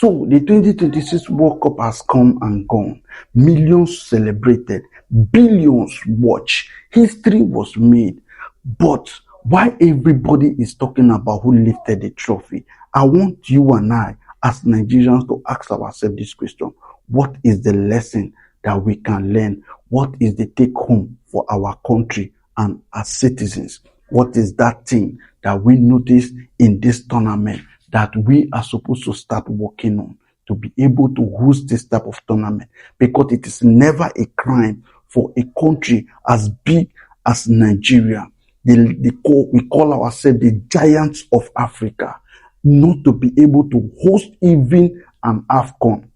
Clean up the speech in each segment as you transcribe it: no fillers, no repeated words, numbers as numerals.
So the 2026 World Cup has come and gone. Millions celebrated, billions watched, history was made. But why everybody is talking about who lifted the trophy, I want you and I as Nigerians to ask ourselves this question. What is the lesson that we can learn? What is the take home for our country and as citizens? What is that thing that we notice in this tournament that we are supposed to start working on to be able to host this type of tournament? Because it is never a crime for a country as big as Nigeria. We call ourselves the giants of Africa, not to be able to host even an AFCON.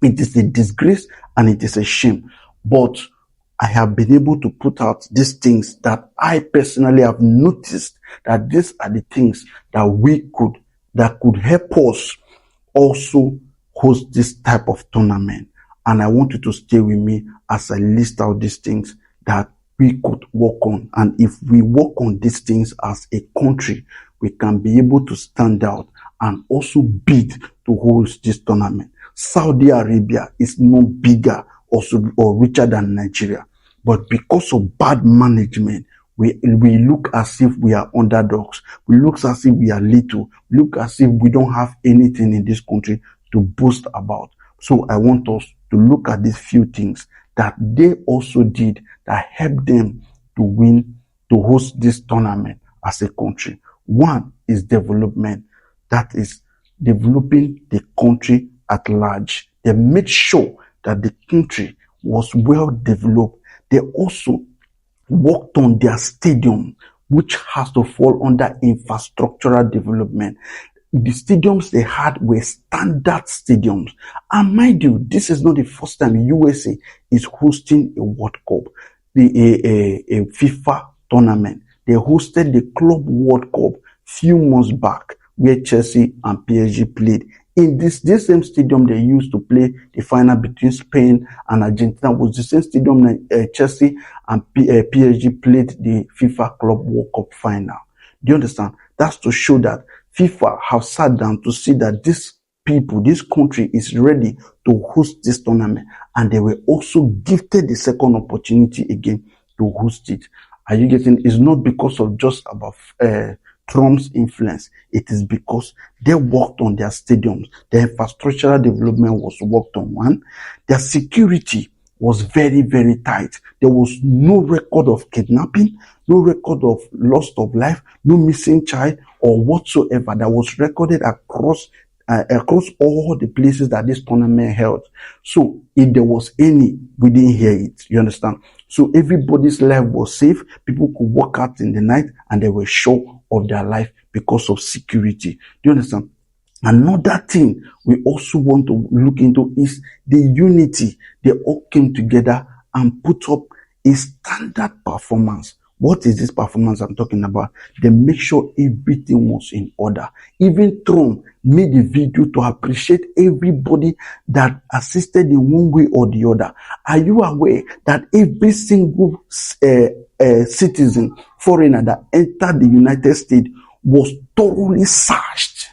It is a disgrace and it is a shame. But I have been able to put out these things that I personally have noticed that these are the things that could help us also host this type of tournament. And I want you to stay with me as I list out these things that we could work on. And if we work on these things as a country, we can be able to stand out and also bid to host this tournament. Saudi Arabia is no bigger or richer than Nigeria. But because of bad management, we look as if we are underdogs. We look as if we are little. We look as if we don't have anything in this country to boast about. So I want us to look at these few things that they also did that helped them to host this tournament as a country. One is development. That is developing the country at large. They made sure that the country was well developed. They also worked on their stadium, which has to fall under infrastructural development. The stadiums they had were standard stadiums. And mind you, this is not the first time USA is hosting a World Cup, a FIFA tournament. They hosted the Club World Cup few months back, where Chelsea and PSG played. In this same stadium they used to play the final between Spain and Argentina was the same stadium Chelsea and PSG played the FIFA Club World Cup final. Do you understand? That's to show that FIFA have sat down to see that this country is ready to host this tournament, and they were also gifted the second opportunity again to host it. Are you getting? It's not because of just about Trump's influence. It is because they worked on their stadiums. Their infrastructural development was worked on. One, their security was very, very tight. There was no record of kidnapping, no record of loss of life, no missing child or whatsoever that was recorded across all the places that this tournament held. So if there was any, we didn't hear it. You understand? So everybody's life was safe. People could walk out in the night and they were sure of their life because of security. Do you understand? Another thing we also want to look into is the unity. They all came together and put up a standard performance. What is this performance I'm talking about? They make sure everything was in order. Even Trump made a video to appreciate everybody that assisted in one way or the other. Are you aware that every single citizen, foreigner that entered the United States was thoroughly searched?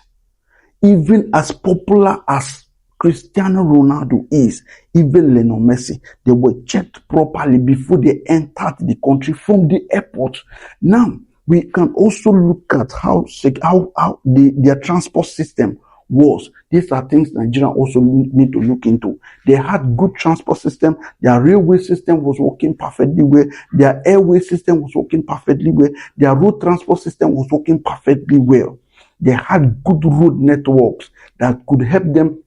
Even as popular as Cristiano Ronaldo is, even Lionel Messi, they were checked properly before they entered the country from the airport. Now, we can also look at how their transport system was. These are things Nigeria also need to look into. They had good transport system. Their railway system was working perfectly well. Their airway system was working perfectly well. Their road transport system was working perfectly well. They had good road networks that could help them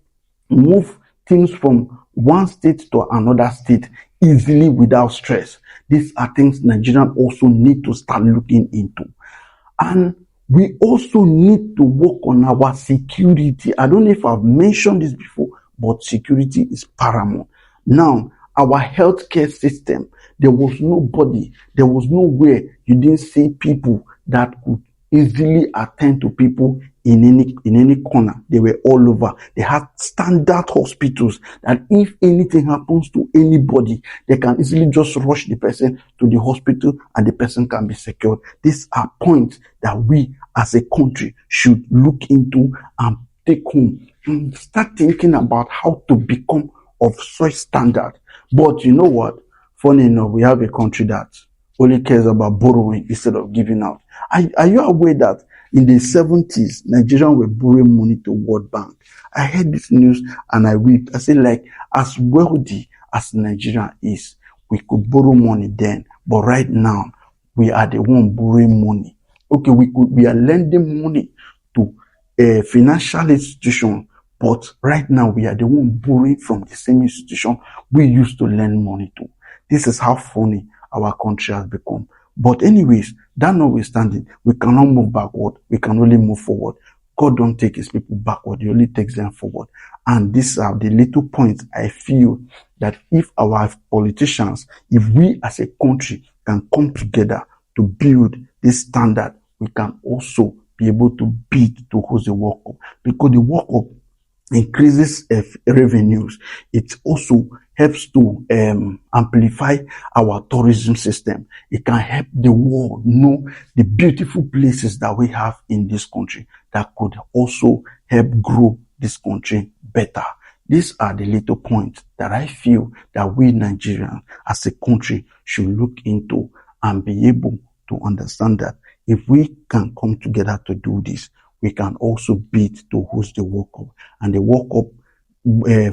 move things from one state to another state easily without stress. These are things Nigerians also need to start looking into. And we also need to work on our security. I don't know if I've mentioned this before, but security is paramount. Now, our healthcare system, there was nowhere you didn't see people that could easily attend to people in any corner. They were all over. They had standard hospitals that if anything happens to anybody, they can easily just rush the person to the hospital and the person can be secured. These are points that we as a country should look into and take home start thinking about how to become of such standard. But you know what? Funny enough, we have a country that only cares about borrowing instead of giving out. Are you aware that in the 70s, Nigerians were borrowing money to World Bank? I heard this news and I wept. I said, like, as wealthy as Nigeria is, we could borrow money then, but right now, we are the one borrowing money. Okay, we are lending money to a financial institution, but right now we are the one borrowing from the same institution we used to lend money to. This is how funny our country has become. But anyways, that notwithstanding, we cannot move backward. We can only move forward. God don't take his people backward. He only takes them forward. And these are the little points I feel that if our politicians, if we as a country can come together to build this standard, we can also be able to bid to host the World Cup. Because the World Cup increases revenues. It also helps to amplify our tourism system. It can help the world know the beautiful places that we have in this country that could also help grow this country better. These are the little points that I feel that we Nigerians as a country should look into and be able to understand that if we can come together to do this, we can also bid to host the World Cup. And the World Cup,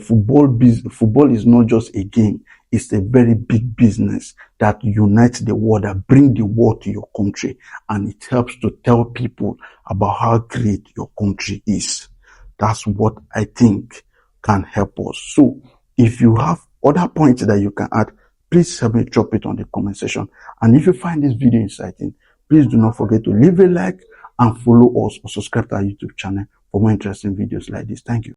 football is not just a game. It's a very big business that unites the world, that brings the world to your country. And it helps to tell people about how great your country is. That's what I think can help us. So if you have other points that you can add, please help me drop it on the comment section. And if you find this video exciting, please do not forget to leave a like and follow us or subscribe to our YouTube channel for more interesting videos like this. Thank you.